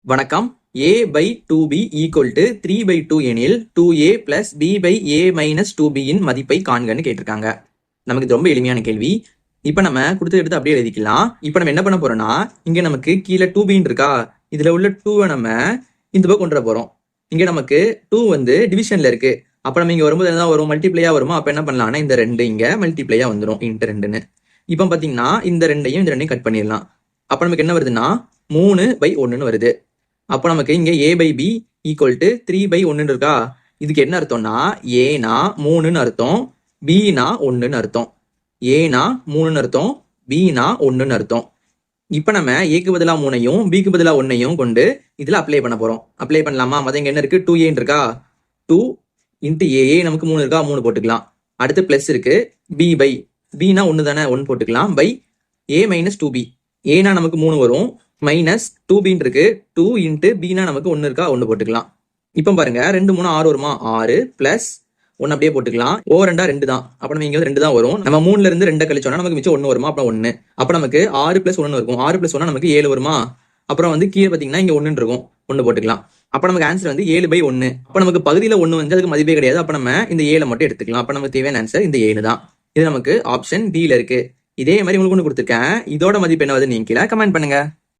வணக்கம். a by 2b equal to 3 by 2 எனில் 2a plus b by a minus 2b இன் மதிப்பை காண்கன்னு கேட்டிருக்காங்க. நமக்கு இது ரொம்ப எளிமையான கேள்வி. இப்ப நம்ம கொடுத்து எடுத்து அப்படியே எழுதிக்கலாம். இப்ப நம்ம என்ன பண்ண போறோம்னா, இங்க நமக்கு கீழே 2b இருக்கா, இதுல உள்ள 2 நம்ம இந்த பக்கம் கொண்டு வர போறோம். இங்க நமக்கு 2 வந்து டிவிஷன்ல இருக்கு. அப்ப நம்ம இங்க வரும்போது என்ன வரும், மல்டிப்ளையா வருமா? அப்ப என்ன பண்ணலாம்னா இந்த 2 இங்க மல்டிப்ளையா வந்துடும், இன்ட்டு 2ன்னு. இப்ப பாத்தீங்கன்னா இந்த 2ஐயும் கட் பண்ணிடலாம். அப்ப நமக்கு என்ன வருதுன்னா 3/1 வருது. அப்போ நமக்கு இங்க a by b equal to 3/1 இருக்கா. இதுக்கு என்ன அர்த்தம்னா ஏனா 3ன்னு அர்த்தம், bனா 1ன்னு அர்த்தம். ஏனா 3ன்னு அர்த்தம், bனா 1ன்னு அர்த்தம். இப்போ நம்ம ஏக்கு பதிலா 3ஐயும் பிக்கு பதிலா 1ஐயும் கொண்டு இதுல அப்ளை பண்ண போறோம். அப்ளை பண்ணலாமா? மொதல் இங்க என்ன இருக்கு, 2a இருக்கா, 2 இன்ட்டு a நமக்கு 3 இருக்கா, 3 போட்டுக்கலாம். அடுத்து பிளஸ் இருக்கு, b by bனா 1 தானே, 1 போட்டுக்கலாம். பை a minus 2b, ஏனா நமக்கு 3 வரும், மைனஸ் 2b இருக்கு, 2 இன்ட்டு bனா நமக்கு 1 இருக்கா, 1 போட்டுக்கலாம். இப்போ பாருங்க 2 3 6 வருமா, 6 பிளஸ் 1 அப்படியே போட்டுக்கலாம். ஓ 2 2 தான், அப்ப நம்ம இங்க 2 தான் வரும். நம்ம 3ல இருந்து 2 கழிச்சோம்னா நமக்கு மிச்சம் 1 வருமா, அப்ப 1. அப்ப நமக்கு 6 பிளஸ் 1 இருக்கும், 6 பிளஸ் 1 நமக்கு 7 வருமா. அப்புறம் வந்து கீழே பாத்தீங்கன்னா இங்க 1 இருக்கும், 1 போட்டுக்கலாம். அப்ப நமக்கு ஆன்சர் வந்து 7/1. அப்ப நமக்கு பகுதியில 1 வந்து அதுக்கு மதிப்பே கிடையாது. அப்ப நம்ம இந்த 7 மட்டும் எடுத்துக்கலாம். அப்ப நமக்கு தேவையான ஆன்சர் இந்த 7 தான். இது நமக்கு ஆப்ஷன் D ல இருக்கு. இதே மாதிரி உங்களுக்கு ஒன்று கொடுத்துருக்கேன். இதோட மதிப்பு என்ன வருது நீங்க கீழே கமெண்ட் பண்ணுங்க.